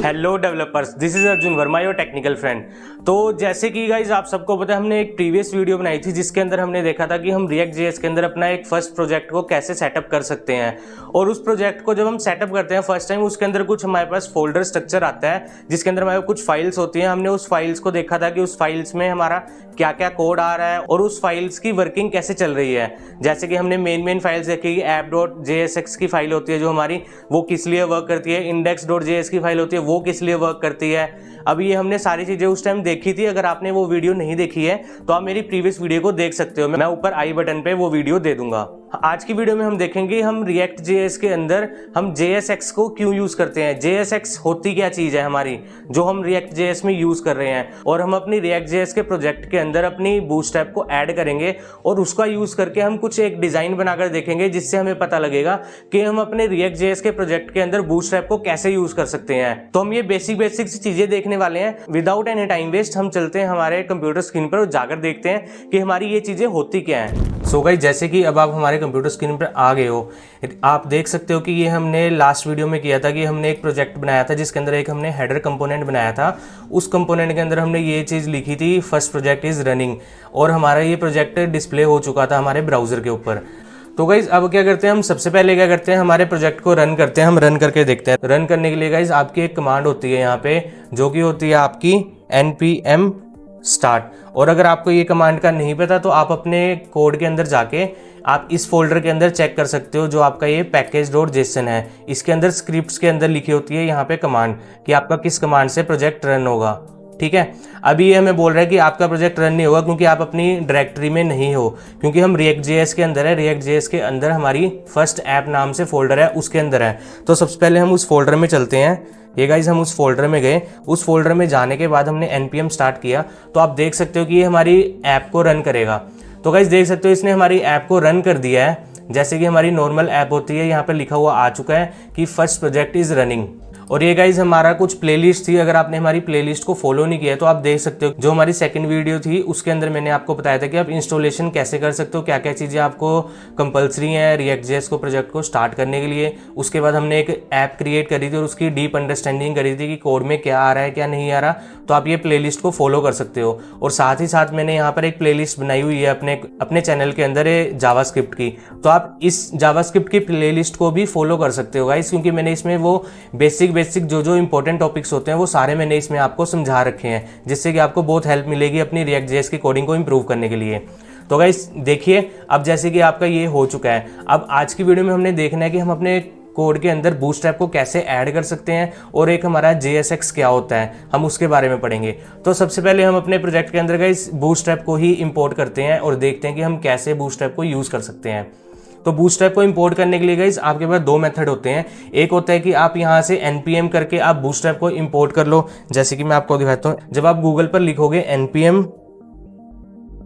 Hello developers, this is Arjun Verma your technical friend. तो जैसे कि गाइज आप सबको पता है, हमने एक प्रीवियस वीडियो बनाई थी जिसके अंदर हमने देखा था कि हम रिएक्ट जेएस के अंदर अपना एक फर्स्ट प्रोजेक्ट को कैसे सेटअप कर सकते हैं। और उस प्रोजेक्ट को जब हम सेटअप करते हैं फर्स्ट टाइम, उसके अंदर कुछ हमारे पास फोल्डर स्ट्रक्चर आता है जिसके अंदर हमारे कुछ फाइल्स होती हैं। हमने उस फाइल्स को देखा था कि उस फाइल्स में हमारा क्या क्या कोड आ रहा है और उस फाइल्स की वर्किंग कैसे चल रही है। जैसे कि हमने मेन फाइल्स देखी, app.jsx की फाइल होती है जो हमारी, वो किस लिए वर्क करती है, index.js की फाइल होती है वो किस लिए वर्क करती है। अब ये हमने सारी चीजें उस टाइम देखी थी। अगर आपने वो वीडियो नहीं देखी है तो आप मेरी प्रीवियस वीडियो को देख सकते हो, मैं ऊपर आई बटन पे वो वीडियो दे दूंगा। आज की वीडियो में हम देखेंगे हम रिएक्ट जेएस के अंदर हम JSX को क्यों यूज करते हैं, JSX होती क्या चीज है हमारी जो हम रिएक्ट जेएस में यूज कर रहे हैं, और हम अपनी रिएक्ट जेएस के प्रोजेक्ट के अंदर अपनी बूटस्ट्रैप को ऐड करेंगे और उसका यूज करके हम कुछ एक डिजाइन बनाकर देखेंगे जिससे हमें पता लगेगा कि हम अपने रिएक्ट जेएस के प्रोजेक्ट के अंदर बूटस्ट्रैप को कैसे यूज कर सकते हैं। तो हम ये बेसिक चीजें देखने वाले हैं। विदाउट एनी टाइम वेस्ट हम चलते हैं हमारे कंप्यूटर स्क्रीन पर और जाकर देखते हैं कि हमारी ये चीजें होती क्या है। सो गाइस, जैसे कि अब आप हमारे कंप्यूटर स्क्रीन पर आ गए हो, आप देख सकते हो कि ये हमने लास्ट वीडियो में किया था कि हमने एक प्रोजेक्ट बनाया था जिसके अंदर एक हमने हेडर कंपोनेंट बनाया था। उस कंपोनेंट के अंदर हमने ये चीज़ लिखी थी, फर्स्ट प्रोजेक्ट इज रनिंग, और हमारा ये प्रोजेक्ट डिस्प्ले हो चुका था हमारे ब्राउजर के ऊपर। तो गाइज अब क्या करते हैं, हम सबसे पहले क्या करते हैं, हमारे प्रोजेक्ट को रन करते हैं। हम रन करके देखते हैं। रन करने के लिए गाइज आपकी एक कमांड होती है यहाँ पे, जो कि होती है आपकी npm स्टार्ट। और अगर आपको ये कमांड का नहीं पता तो आप अपने कोड के अंदर जाके आप इस फोल्डर के अंदर चेक कर सकते हो, जो आपका ये package.json है। इसके अंदर स्क्रिप्ट्स के अंदर लिखी होती है यहाँ पे कमांड कि आपका किस कमांड से प्रोजेक्ट रन होगा। ठीक है, अभी ये हमें बोल रहा है कि आपका प्रोजेक्ट रन नहीं होगा क्योंकि आप अपनी डायरेक्टरी में नहीं हो, क्योंकि हम रिएक्ट जेएस के अंदर है। रिएक्ट जेएस के अंदर हमारी फर्स्ट ऐप नाम से फोल्डर है, उसके अंदर है। तो सबसे पहले हम उस फोल्डर में चलते हैं। ये गाइज हम उस फोल्डर में गए। उस फोल्डर में जाने के बाद हमने npm स्टार्ट किया, तो आप देख सकते हो कि ये हमारी ऐप को रन करेगा। तो गाइज देख सकते हो इसने हमारी ऐप को रन कर दिया है। जैसे कि हमारी नॉर्मल ऐप होती है, यहाँ पे लिखा हुआ आ चुका है कि फर्स्ट प्रोजेक्ट इज रनिंग। और ये गाइज हमारा कुछ प्लेलिस्ट थी। अगर आपने हमारी प्लेलिस्ट को फॉलो नहीं किया तो आप देख सकते हो, जो हमारी सेकंड वीडियो थी उसके अंदर मैंने आपको बताया था कि आप इंस्टॉलेशन कैसे कर सकते हो, क्या क्या चीज़ें आपको कंपलसरी हैं रिएक्ट जेएस को प्रोजेक्ट को स्टार्ट करने के लिए। उसके बाद हमने एक ऐप क्रिएट करी थी और उसकी डीप अंडरस्टैंडिंग करी थी कि कोड में क्या आ रहा है क्या नहीं आ रहा। तो आप ये प्लेलिस्ट को फॉलो कर सकते हो। और साथ ही साथ मैंने यहाँ पर एक प्लेलिस्ट बनाई हुई है अपने चैनल के अंदर जावास्क्रिप्ट की, तो आप इस जावास्क्रिप्ट की प्लेलिस्ट को भी फॉलो कर सकते हो गाइस, क्योंकि मैंने इसमें वो बेसिक जो इंपॉर्टेंट टॉपिक्स होते हैं वो सारे मैंने इसमें आपको समझा रखे हैं, जिससे कि आपको बहुत हेल्प मिलेगी अपनी रिएक्ट जेएस की कोडिंग को इंप्रूव करने के लिए। तो गाइस देखिए, अब जैसे कि आपका ये हो चुका है, अब आज की वीडियो में हमने देखना है कि हम अपने कोड के अंदर बूटस्ट्रैप को कैसे ऐड कर सकते हैं और एक हमारा JSX क्या होता है, हम उसके बारे में पढ़ेंगे। तो सबसे पहले हम अपने प्रोजेक्ट के अंदर गाइस बूटस्ट्रैप को ही इंपोर्ट करते हैं और देखते हैं कि हम कैसे बूटस्ट्रैप को यूज कर सकते हैं। तो बूटस्ट्रैप को इंपोर्ट करने के लिए गाइस आपके पास दो मेथड होते हैं। एक होता है कि आप यहाँ से npm करके आप बूटस्ट्रैप को इंपोर्ट कर लो, जैसे कि मैं आपको दिखाता हूँ। जब आप गूगल पर लिखोगे npm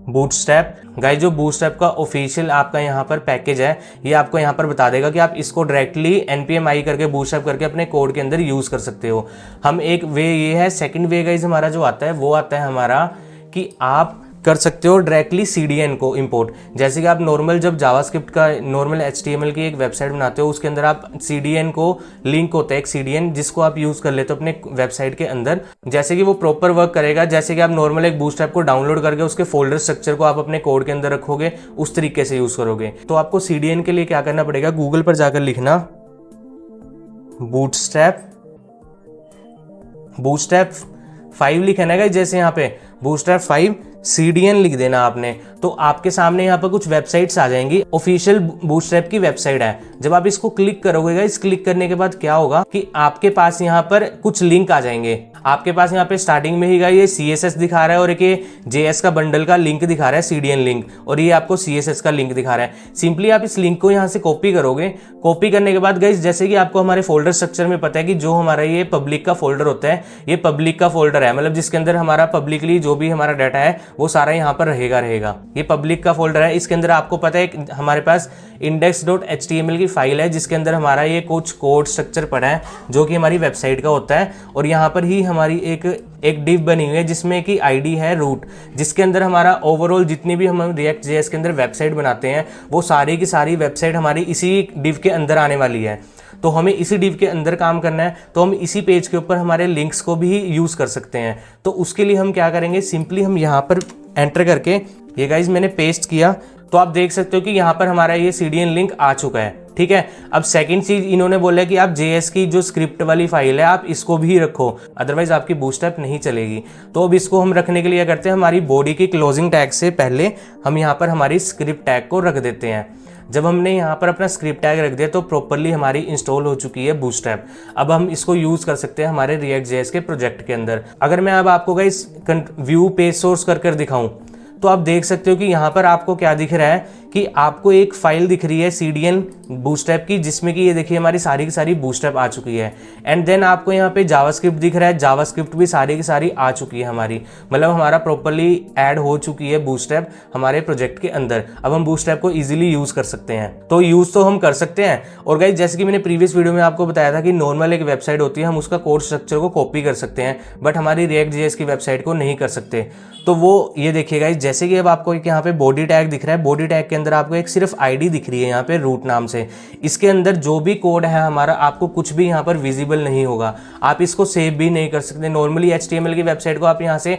बूटस्ट्रैप, गाइस जो बूटस्ट्रैप का ऑफिशियल आपका यहाँ पर पैकेज है, ये आपको यहाँ पर बता देगा कि आप इसको डायरेक्टली npm i करके बूटस्ट्रैप करके अपने कोड के अंदर यूज कर सकते हो। हम एक वे ये है। सेकंड वे गाइस हमारा जो आता है वो आता है हमारा कि आप कर सकते हो डायरेक्टली CDN को इंपोर्ट। जैसे कि आप नॉर्मल जब जावास्क्रिप्ट का नॉर्मल HTML की एक वेबसाइट बनाते हो, उसके अंदर आप CDN को लिंक होता है एक CDN जिसको आप यूज कर लेते हो अपने वेबसाइट के अंदर। जैसे कि वो प्रॉपर वर्क करेगा, जैसे कि आप नॉर्मल एक बूटस्ट्रैप को डाउनलोड करके उसके फोल्डर स्ट्रक्चर को आप अपने कोड के अंदर रखोगे, उस तरीके से यूज करोगे। तो आपको CDN के लिए क्या करना पड़ेगा, गूगल पर जाकर लिखना बूटस्ट्रैप 5 लिखना है। जैसे यहाँ पे बूटस्ट्रैप 5 CDN लिख देना आपने, तो आपके सामने यहाँ पर कुछ वेबसाइट्स आ जाएंगी। ऑफिशियल बूटस्ट्रैप की वेबसाइट है। जब आप इसको क्लिक करोगे गाइस, क्लिक करने के बाद क्या होगा कि आपके पास यहाँ पर कुछ लिंक आ जाएंगे। आपके पास यहाँ पे स्टार्टिंग में ही ये CSS दिखा रहा है और एक ये JS का बंडल का लिंक दिखा रहा है CDN लिंक, और ये आपको CSS का लिंक दिखा रहा है। सिंपली आप इस लिंक को यहाँ से कॉपी करोगे। कॉपी करने के बाद गाइस, जैसे कि आपको हमारे फोल्डर स्ट्रक्चर में पता है कि जो हमारा ये पब्लिक का फोल्डर होता है, ये पब्लिक का फोल्डर है, मतलब जिसके अंदर हमारा पब्लिकली जो भी हमारा डाटा है वो सारा यहाँ पर रहेगा। ये पब्लिक का फोल्डर है। इसके अंदर आपको पता है हमारे पास index.html की फाइल है जिसके अंदर हमारा ये कुछ कोड स्ट्रक्चर पड़ा है जो कि हमारी वेबसाइट का होता है। और यहाँ पर ही हमारी एक डिव बनी हुई है जिसमें कि आईडी है रूट, जिसके अंदर हमारा ओवरऑल जितनी भी हम रिएक्ट जेएस के अंदर वेबसाइट बनाते हैं वो सारी की सारी वेबसाइट हमारी इसी डिव के अंदर आने वाली है। तो हमें इसी डिव के अंदर काम करना है, तो हम इसी पेज के ऊपर हमारे लिंक्स को भी यूज़ कर सकते हैं। तो उसके लिए हम क्या करेंगे, सिंपली हम यहाँ पर एंटर करके, ये गाइज मैंने पेस्ट किया, तो आप देख सकते हो कि यहाँ पर हमारा ये CDN लिंक आ चुका है। ठीक है, अब सेकंड चीज इन्होंने बोला कि आप JS की जो स्क्रिप्ट वाली फाइल है आप इसको भी रखो, अदरवाइज आपकी बूटस्ट्रैप नहीं चलेगी। तो अब इसको हम रखने के लिए क्या करते हैं, हमारी बॉडी की क्लोजिंग टैग से पहले हम यहाँ पर हमारी स्क्रिप्ट टैग को रख देते हैं। जब हमने यहाँ पर अपना स्क्रिप्ट टैग रख दिया तो प्रॉपरली हमारी इंस्टॉल हो चुकी है बूटस्ट्रैप। अब हम इसको यूज कर सकते हैं हमारे React.js के प्रोजेक्ट के अंदर। अगर मैं अब आपको गाइस व्यू पेज सोर्स कर दिखाऊं, तो आप देख सकते हो कि यहाँ पर आपको क्या दिख रहा है कि आपको एक फाइल दिख रही है CDN बूटस्ट्रैप की, जिसमें कि ये देखिए हमारी सारी की सारी बूटस्ट्रैप आ चुकी है। एंड देन आपको यहाँ पे जावास्क्रिप्ट दिख रहा है, जावास्क्रिप्ट भी सारी की सारी आ चुकी है हमारी, मतलब हमारा प्रॉपरली ऐड हो चुकी है बूटस्ट्रैप हमारे प्रोजेक्ट के अंदर। अब हम बूटस्ट्रैप को इजीली यूज कर सकते हैं, तो यूज तो हम कर सकते हैं। और गाइस जैसे कि मैंने प्रीवियस वीडियो में आपको बताया था कि नॉर्मल एक वेबसाइट होती है, हम उसका कोड स्ट्रक्चर को कॉपी कर सकते हैं, बट हमारी React.js की वेबसाइट को नहीं कर सकते। तो वो ये देखिए गाइस, जैसे कि अब आपको एक यहाँ पे बॉडी टैग दिख रहा है, बॉडी टैग के अंदर आपको एक सिर्फ आईडी दिख रही है यहाँ पे रूट नाम से। इसके अंदर जो भी कोड है हमारा, आपको कुछ भी यहाँ पर विजिबल नहीं होगा, आप इसको सेव भी नहीं कर सकते। नॉर्मली HTML की वेबसाइट को आप यहाँ से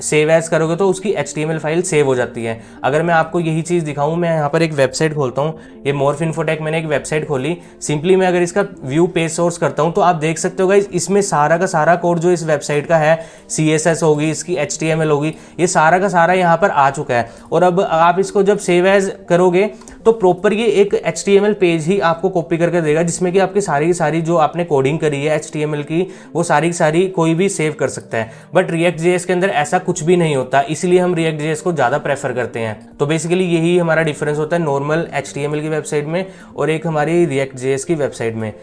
सेव एज करोगे तो उसकी HTML फाइल सेव हो जाती है। अगर मैं आपको यही चीज़ दिखाऊं, मैं यहाँ पर एक वेबसाइट खोलता हूँ, ये मॉर्फ इन्फोटेक मैंने एक वेबसाइट खोली, सिंपली मैं अगर इसका व्यू पेज सोर्स करता हूँ तो आप देख सकते हो गाइस, इसमें सारा का सारा कोड जो इस वेबसाइट का है, CSS होगी, इसकी HTML होगी, ये सारा का सारा यहाँ पर आ चुका है। और अब आप इसको जब सेव एज करोगे तो प्रॉपर ये एक HTML पेज ही आपको कॉपी करके देगा, जिसमें कि आपकी सारी की सारी जो आपने कोडिंग करी है HTML की, वो सारी की सारी कोई भी सेव कर सकता है। बट React.js के अंदर ऐसा कुछ भी नहीं होता, इसलिए हम React.js को ज़्यादा प्रेफर करते हैं। तो बेसिकली यही हमारा डिफरेंस होता है नॉर्मल HTML की वेबसाइट में और एक हमारी React.js की वेबसाइट में।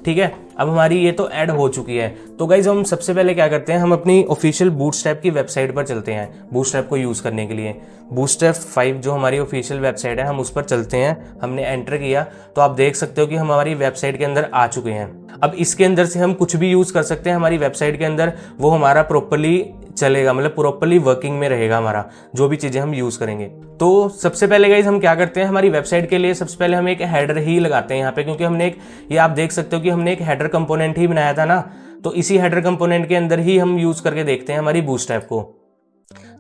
ठीक है, अब हमारी ये तो ऐड हो चुकी है। तो गाइज हम सबसे पहले क्या करते हैं, हम अपनी ऑफिशियल बूटस्ट्रैप की वेबसाइट पर चलते हैं बूटस्ट्रैप को यूज़ करने के लिए। बूटस्ट्रैप 5 जो हमारी ऑफिशियल वेबसाइट है, हम उस पर चलते हैं। हमने एंटर किया तो आप देख सकते हो कि हम हमारी वेबसाइट के अंदर आ चुके हैं। अब इसके अंदर से हम कुछ भी यूज़ कर सकते हैं हमारी वेबसाइट के अंदर, वो हमारा प्रॉपरली चलेगा, मतलब प्रॉपरली वर्किंग में रहेगा हमारा जो भी चीज़ें हम यूज़ करेंगे। तो सबसे पहले गाइज हम क्या करते हैं, हमारी वेबसाइट के लिए सबसे पहले हम एक हेडर ही लगाते हैं यहाँ पे, क्योंकि हमने एक, ये आप देख सकते हो कि हमने एक हेडर कंपोनेंट ही बनाया था ना, तो इसी हेडर कंपोनेंट के अंदर ही हम यूज़ करके देखते हैं हमारी बूटस्ट्रैप को,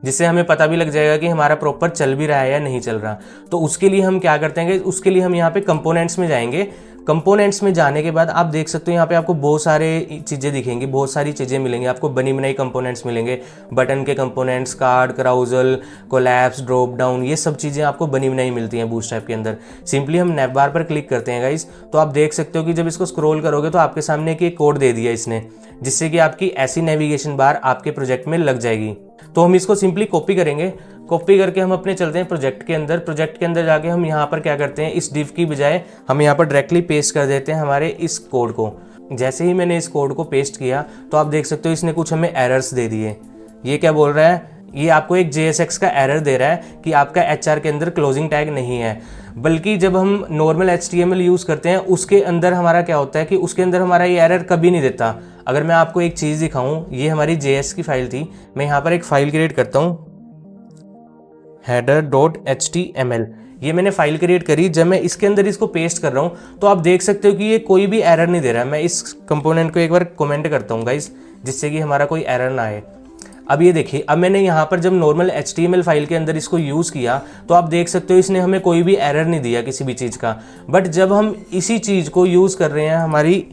जिससे हमें पता भी लग जाएगा कि हमारा प्रॉपर चल भी रहा है या नहीं चल रहा। तो उसके लिए हम क्या करते हैं, उसके लिए हम यहाँ पे कंपोनेंट्स में जाएंगे। कंपोनेंट्स में जाने के बाद आप देख सकते हो यहाँ पे आपको बहुत सारे चीज़ें दिखेंगी, बहुत सारी चीज़ें मिलेंगी आपको, बनी बनाई कंपोनेंट्स मिलेंगे, बटन के components, card, carousel, collapse, drop down, ये सब चीज़ें आपको बनी बनाई मिलती हैं बूटस्ट्रैप के अंदर। सिंपली हम नैव बार पर क्लिक करते हैं गाइस, तो आप देख सकते हो कि जब इसको स्क्रॉल करोगे तो आपके सामने एक कोड दे दिया इसने, जिससे कि आपकी ऐसी नेविगेशन बार आपके प्रोजेक्ट में लग जाएगी। तो हम इसको सिंपली कॉपी करेंगे, कॉपी करके हम अपने चलते हैं प्रोजेक्ट के अंदर। प्रोजेक्ट के अंदर जाके हम यहाँ पर क्या करते हैं, इस डिव की बजाय हम यहाँ पर डायरेक्टली पेस्ट कर देते हैं हमारे इस कोड को। जैसे ही मैंने इस कोड को पेस्ट किया तो आप देख सकते हो इसने कुछ हमें एरर्स दे दिए। ये क्या बोल रहा है, ये आपको एक JSX का एरर दे रहा है कि आपका HR के अंदर क्लोजिंग टैग नहीं है। बल्कि जब हम नॉर्मल HTML यूज़ करते हैं उसके अंदर हमारा क्या होता है कि उसके अंदर हमारा ये एरर कभी नहीं देता। अगर मैं आपको एक चीज़ दिखाऊं, ये हमारी JS की फाइल थी, मैं यहाँ पर एक फाइल क्रिएट करता हूँ header.html, ये मैंने फाइल क्रिएट करी। जब मैं इसके अंदर इसको पेस्ट कर रहा हूँ तो आप देख सकते हो कि ये कोई भी एरर नहीं दे रहा है। मैं इस कंपोनेंट को एक बार कमेंट करता हूँ गाइस, जिससे कि हमारा कोई एरर ना आए। अब ये देखिए, अब मैंने यहाँ पर जब नॉर्मल HTML फाइल के अंदर इसको यूज़ किया तो आप देख सकते हो इसने हमें कोई भी एरर नहीं दिया किसी भी चीज़ का। बट जब हम इसी चीज़ को यूज़ कर रहे हैं हमारी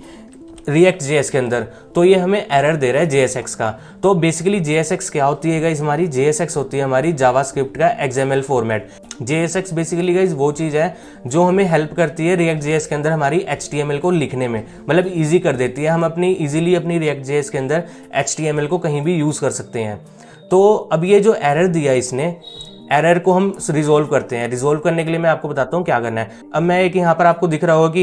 React.js के अंदर तो ये हमें एरर दे रहा है JSX का। तो बेसिकली JSX क्या होती है गाइस, हमारी JSX होती है हमारी जावास्क्रिप्ट का XML format. JSX basically guys वो चीज़ है जो हमें हेल्प करती है React.js के अंदर हमारी HTML को लिखने में, मतलब ईजी कर देती है। हम अपनी ईजिली अपनी React.js के अंदर HTML को कहीं भी यूज़ कर सकते हैं। तो अब ये जो एरर दिया इसने, एरर को हम रिजोल्व करते हैं। रिजोल्व करने के लिए मैं आपको बताता हूँ क्या करना है। अब मैं एक यहाँ पर आपको दिख रहा होगा कि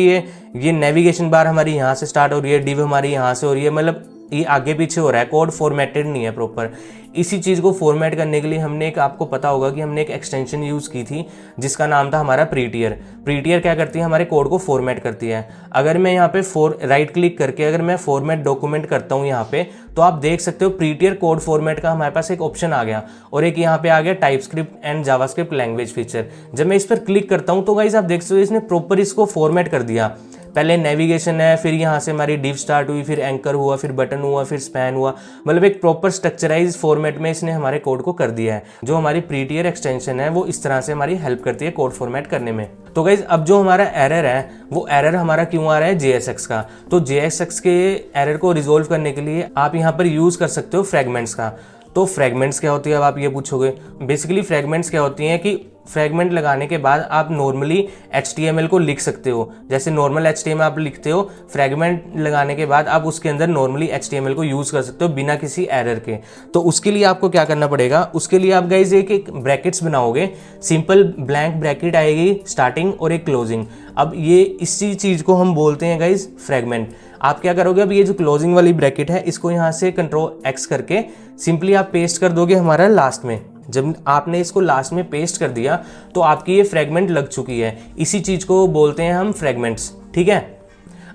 ये नेविगेशन बार हमारी यहाँ से स्टार्ट हो रही है, डिव हमारी यहाँ से हो रही है, मतलब ये आगे पीछे हो रहा है, कोड फॉर्मेटेड नहीं है प्रॉपर। इसी चीज़ को फॉर्मेट करने के लिए हमने एक, आपको पता होगा कि हमने एक एक्सटेंशन यूज़ की थी जिसका नाम था हमारा प्रीटियर। प्रीटियर क्या करती है, हमारे कोड को फॉर्मेट करती है। अगर मैं यहाँ पे राइट क्लिक करके अगर मैं फॉर्मेट डॉक्यूमेंट करता हूँ यहाँ पे, तो आप देख सकते हो प्रीटियर कोड फॉर्मेट का हमारे पास एक ऑप्शन आ गया और एक यहाँ पे आ गया TypeScript and JavaScript language feature. जब मैं इस पर क्लिक करता हूँ तो गाइस आप देख सकते हो इसने प्रॉपर इसको फॉर्मेट कर दिया। पहले नेविगेशन है, फिर यहाँ से हमारी डिव स्टार्ट हुई, फिर एंकर हुआ, फिर बटन हुआ, फिर स्पैन हुआ। मतलब एक प्रॉपर स्ट्रक्चराइज फॉर्मेट में इसने हमारे कोड को कर दिया है। जो हमारी प्रीटियर एक्सटेंशन है वो इस तरह से हमारी हेल्प करती है कोड फॉर्मेट करने में। तो गाइज अब जो हमारा एरर है वो एरर हमारा क्यों आ रहा है JSX का। तो JSX के एरर को रिजोल्व करने के लिए आप यहाँ पर यूज़ कर सकते हो फ्रेगमेंट्स का। तो फ्रेगमेंट्स क्या होती है, अब आप ये पूछोगे। बेसिकली फ्रेगमेंट्स क्या होती हैं कि फ्रेगमेंट लगाने के बाद आप नॉर्मली HTML को लिख सकते हो। जैसे नॉर्मल HTML आप लिखते हो, फ्रेगमेंट लगाने के बाद आप उसके अंदर नॉर्मली HTML को यूज़ कर सकते हो बिना किसी एरर के। तो उसके लिए आपको क्या करना पड़ेगा, उसके लिए आप गाइज एक ब्रैकेट्स बनाओगे, सिंपल ब्लैंक ब्रैकेट आएगी स्टार्टिंग और एक क्लोजिंग। अब ये इसी चीज़ को हम बोलते हैं गाइज फ्रेगमेंट। आप क्या करोगे, अब ये जो क्लोजिंग वाली ब्रैकेट है इसको यहाँ से Ctrl+X करके सिंपली आप पेस्ट कर दोगे हमारा लास्ट में। जब आपने इसको लास्ट में पेस्ट कर दिया तो आपकी ये फ्रेगमेंट लग चुकी है। इसी चीज़ को बोलते हैं हम फ्रेगमेंट्स, ठीक है।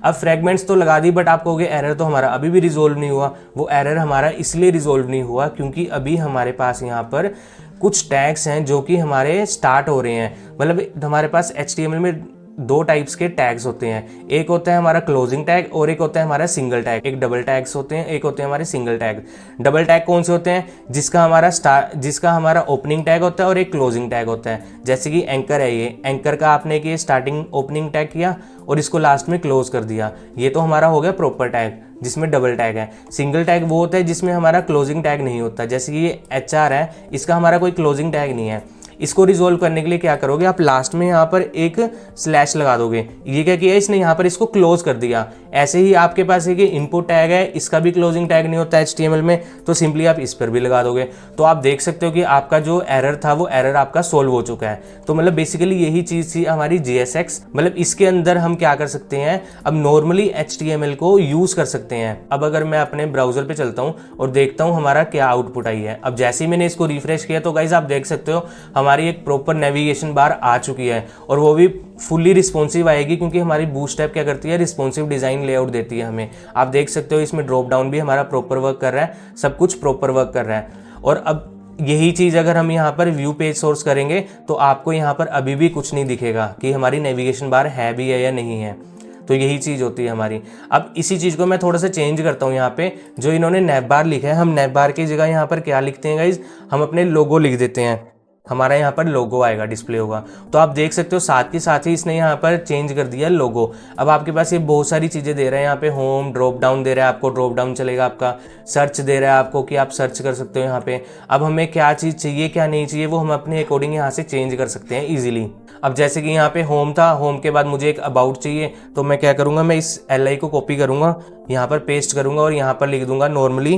अब फ्रेगमेंट्स तो लगा दी, बट आप कहोगे एरर तो हमारा अभी भी रिजोल्व नहीं हुआ। वो एरर हमारा इसलिए रिजोल्व नहीं हुआ क्योंकि अभी हमारे पास यहाँ पर कुछ टैग्स हैं जो कि हमारे स्टार्ट हो रहे हैं। मतलब हमारे पास HTML में दो टाइप्स के टैग्स होते हैं, एक होता है हमारा क्लोजिंग टैग और एक होता है हमारा सिंगल टैग। एक डबल टैग्स होते हैं, एक होते हैं हमारे सिंगल टैग। डबल टैग कौन से होते हैं, जिसका हमारा ओपनिंग टैग होता है और एक क्लोजिंग टैग होता है। जैसे कि एंकर है, ये एंकर का आपने कि स्टार्टिंग ओपनिंग टैग किया और इसको लास्ट में क्लोज कर दिया, ये तो हमारा हो गया प्रॉपर टैग जिसमें डबल टैग है। सिंगल टैग वो होता है जिसमें हमारा क्लोजिंग टैग नहीं होता। जैसे कि ये HR है, इसका हमारा कोई क्लोजिंग टैग नहीं है। इसको रिजोल्व करने के लिए क्या करोगे, आप लास्ट में यहाँ पर एक स्लैश लगा दोगे। ये क्या किया इसने, यहाँ पर इसको क्लोज कर दिया। ऐसे ही आपके पास एक इनपुट टैग है, इसका भी क्लोजिंग टैग नहीं होता HTML में, तो सिंपली आप इस पर भी लगा दोगे। तो आप देख सकते हो कि आपका जो एरर था वो एरर आपका सोल्व हो चुका है। तो मतलब बेसिकली यही चीज़ थी हमारी JSX। मतलब इसके अंदर हम क्या कर सकते हैं, अब नॉर्मली HTML को यूज़ कर सकते हैं। अब अगर मैं अपने ब्राउजर पे चलता हूँ और देखता हूँ हमारा क्या आउटपुट आई है। अब जैसे ही मैंने इसको रिफ्रेश किया तो गाइज आप देख सकते हो हमारी एक प्रॉपर नेविगेशन बार आ चुकी है और वो भी फुल्ली रिस्पॉन्सिव आएगी क्योंकि हमारी बूटस्ट्रैप क्या करती है, रिस्पॉन्सिव डिज़ाइन लेआउट देती है हमें। आप देख सकते हो इसमें ड्रॉप डाउन भी हमारा प्रॉपर वर्क कर रहा है, सब कुछ प्रॉपर वर्क कर रहा है। और अब यही चीज़ अगर हम यहाँ पर व्यू पेज सोर्स करेंगे तो आपको यहाँ पर अभी भी कुछ नहीं दिखेगा कि हमारी नेविगेशन बार है भी है या नहीं है। तो यही चीज़ होती है हमारी। अब इसी चीज़ को मैं थोड़ा सा चेंज करता हूँ। यहाँ पे जो इन्होंने नैप बार लिखा है, हम नैप बार की जगह यहाँ पर क्या लिखते हैं गाइज, हम अपने लोगो लिख देते हैं। हमारा यहाँ पर लोगो आएगा, डिस्प्ले होगा। तो आप देख सकते हो साथ ही इसने यहाँ पर चेंज कर दिया लोगो। अब आपके पास ये बहुत सारी चीज़ें दे रहे हैं यहाँ पे, होम ड्रॉप डाउन दे रहा है आपको, ड्रॉप डाउन चलेगा आपका, सर्च दे रहा है आपको कि आप सर्च कर सकते हो यहाँ पे। अब हमें क्या चीज़ चाहिए क्या नहीं चाहिए वो हम अपने अकॉर्डिंग यहाँ से चेंज कर सकते हैं ईजिली। अब जैसे कि यहाँ पे होम था, होम के बाद मुझे एक अबाउट चाहिए, तो मैं क्या करूँगा, मैं इस LI को कॉपी करूँगा, यहाँ पर पेस्ट करूँगा और यहाँ पर लिख दूंगा नॉर्मली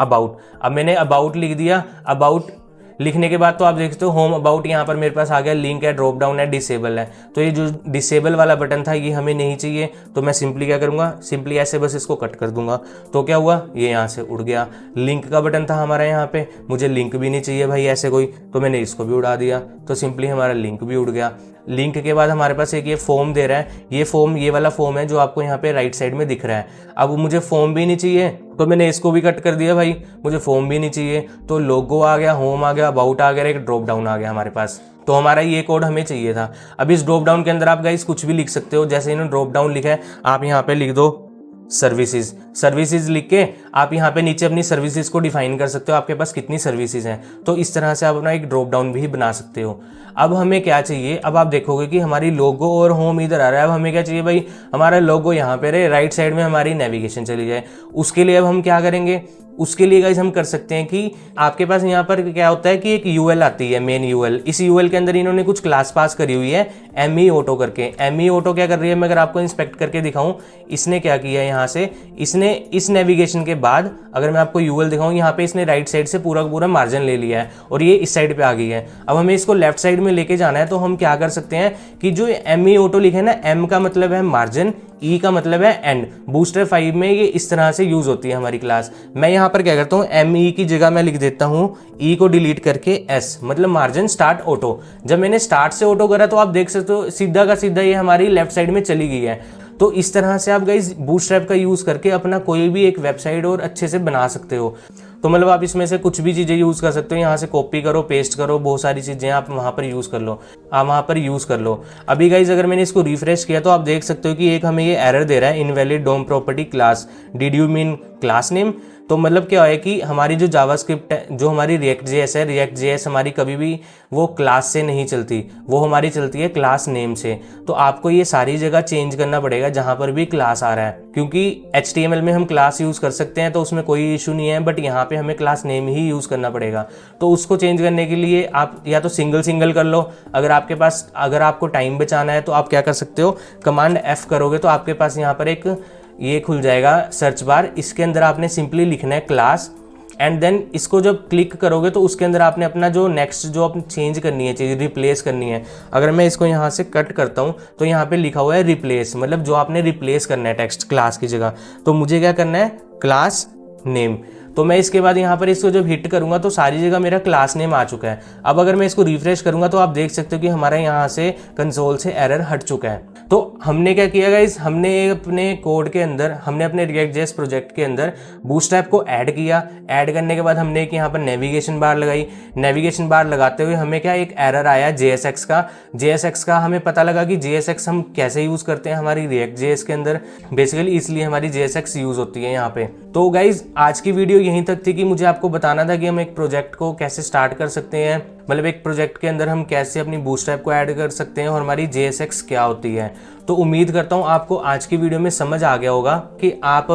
अबाउट। अब मैंने अबाउट लिख दिया। अबाउट लिखने के बाद तो आप देखते हो होम अबाउट यहाँ पर मेरे पास आ गया, लिंक है, ड्रॉप डाउन है, डिसेबल है। तो ये जो डिसेबल वाला बटन था ये हमें नहीं चाहिए, तो मैं सिंपली क्या करूँगा, सिंपली ऐसे बस इसको कट कर दूंगा। तो क्या हुआ, ये यहाँ से उड़ गया। लिंक का बटन था हमारा यहाँ पे, मुझे लिंक भी नहीं चाहिए भाई ऐसे कोई, तो मैंने इसको भी उड़ा दिया। तो सिंपली हमारा लिंक भी उड़ गया। लिंक के बाद हमारे पास एक ये फॉर्म दे रहा है, ये वाला फॉर्म है जो आपको यहाँ पे राइट साइड में दिख रहा है। अब मुझे फॉर्म भी नहीं चाहिए तो मैंने इसको भी कट कर दिया भाई, मुझे फॉर्म भी नहीं चाहिए। तो लोगो आ गया, होम आ गया, अबाउट आ गया, एक ड्रॉप डाउन आ गया हमारे पास। तो हमारा ये कोड हमें चाहिए था। अब इस ड्रॉप डाउन के अंदर आप गाइस कुछ भी लिख सकते हो। जैसे इन्होंने ड्रॉप डाउन लिखा है, आप यहाँ पे लिख दो सर्विसेज लिख के आप यहाँ पे नीचे अपनी सर्विसेज को डिफाइन कर सकते हो, आपके पास कितनी सर्विसेज हैं। तो इस तरह से आप अपना एक ड्रॉप डाउन भी बना सकते हो। अब हमें क्या चाहिए, अब आप देखोगे कि हमारी लोगो और होम इधर आ रहा है। अब हमें क्या चाहिए भाई, हमारा लोगो यहाँ पे रहे, राइट साइड में हमारी नेविगेशन चली जाए। उसके लिए अब हम क्या करेंगे, उसके लिए गाइस हम कर सकते हैं कि आपके पास यहाँ पर क्या होता है कि एक UL आती है, मेन UL। इस UL के अंदर इन्होंने कुछ क्लास पास करी हुई है ME ऑटो करके। ME ऑटो क्या कर रही है, मैं अगर आपको इंस्पेक्ट करके दिखाऊं, इसने क्या किया है, यहाँ से इसने इस नेविगेशन के बाद अगर मैं आपको UL दिखाऊं, यहाँ पे इसने राइट साइड से पूरा मार्जिन ले लिया है और ये इस साइड पे आ गई है। अब हमें इसको लेफ्ट साइड में लेके जाना है, तो हम क्या कर सकते हैं कि जो ME ऑटो लिखे ना, M का मतलब है मार्जिन, E का मतलब है एंड। बूस्टर 5 में ये इस तरह से यूज होती है हमारी क्लास। मैं यहाँ पर क्या करता हूँ, ME की जगह मैं लिख देता हूँ E को डिलीट करके S, मतलब मार्जिन स्टार्ट ऑटो। जब मैंने स्टार्ट से ऑटो करा तो आप देख सकते हो सीधा का सीधा ये हमारी लेफ्ट साइड में चली गई है। तो इस तरह से आप गाइस बूटस्ट्रैप का यूज करके अपना कोई भी एक वेबसाइट और अच्छे से बना सकते हो। तो मतलब आप इसमें से कुछ भी चीज़ें यूज़ कर सकते हो, यहाँ से कॉपी करो, पेस्ट करो, बहुत सारी चीज़ें आप वहाँ पर यूज़ कर लो, आप वहाँ पर यूज़ कर लो। अभी गाइज अगर मैंने इसको रिफ्रेश किया तो आप देख सकते हो कि एक हमें ये एरर दे रहा है, invalid DOM property class, did you mean class name. तो मतलब क्या है कि हमारी जो जावास्क्रिप्ट है, जो हमारी रिएक्ट जेएस है, रिएक्ट जेएस हमारी कभी भी वो क्लास से नहीं चलती, वो हमारी चलती है क्लास नेम से। तो आपको ये सारी जगह चेंज करना पड़ेगा जहाँ पर भी क्लास आ रहा है, क्योंकि HTML में हम क्लास यूज़ कर सकते हैं तो उसमें कोई इशू नहीं है, बट यहाँ पे हमें क्लास नेम ही यूज़ करना पड़ेगा। तो उसको चेंज करने के लिए आप या तो सिंगल कर लो, अगर आपके पास, अगर आपको टाइम बचाना है तो आप क्या कर सकते हो, कमांड F करोगे तो आपके पास यहाँ पर एक ये खुल जाएगा सर्च बार, इसके अंदर आपने सिंपली लिखना है क्लास, एंड देन इसको जब क्लिक करोगे तो उसके अंदर आपने अपना जो नेक्स्ट जो अपनी चेंज करनी है, चीज़ रिप्लेस करनी है। अगर मैं इसको यहाँ से कट करता हूँ तो यहाँ पे लिखा हुआ है रिप्लेस, मतलब जो आपने रिप्लेस करना है टेक्स्ट क्लास की जगह, तो मुझे क्या करना है, क्लास नेम। तो मैं इसके बाद यहाँ पर इसको जब हिट करूंगा तो सारी जगह मेरा क्लास नेम आ चुका है। अब अगर मैं इसको रिफ्रेश करूंगा तो आप देख सकते हो कि हमारा यहाँ से कंसोल से एरर हट चुका है। तो हमने क्या किया गाइस, हमने अपने कोड के अंदर, हमने अपने रिएक्ट.जेएस प्रोजेक्ट के अंदर बूटस्ट्रैप को ऐड किया। ऐड करने के बाद हमने एक यहाँ पर नेविगेशन बार लगाई। नेविगेशन बार लगाते हुए हमें क्या एक एरर आया JSX का। JSX का हमें पता लगा कि JSX हम कैसे यूज़ करते हैं हमारी रिएक्ट.जेएस के अंदर, बेसिकली इसलिए हमारी JSX यूज़ होती है यहाँ पे। तो गाइज आज की वीडियो यहीं तक थी कि मुझे आपको बताना था कि हम एक प्रोजेक्ट को कैसे स्टार्ट कर सकते हैं, मतलब एक प्रोजेक्ट के अंदर हम कैसे अपनी बूटस्ट्रैप को ऐड कर सकते हैं और हमारी JSX क्या होती है। तो उम्मीद करता हूँ आपको आज की वीडियो में समझ आ गया होगा कि आप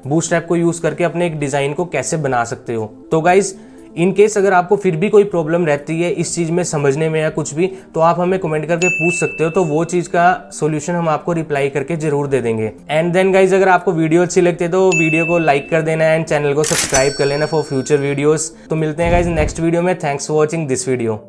बूटस्ट्रैप को यूज़ करके अपने एक डिज़ाइन को कैसे बना सकते हो। तो गाइज इन केस अगर आपको फिर भी कोई प्रॉब्लम रहती है इस चीज़ में समझने में या कुछ भी, तो आप हमें कमेंट करके पूछ सकते हो, तो वो चीज़ का सॉल्यूशन हम आपको रिप्लाई करके जरूर दे देंगे। एंड देन गाइज अगर आपको वीडियो अच्छी लगती है तो वीडियो को लाइक कर देना एंड चैनल को सब्सक्राइब कर लेना फॉर फ्यूचर वीडियोस। तो मिलते हैं गाइज नेक्स्ट वीडियो में। Thanks for watching this video.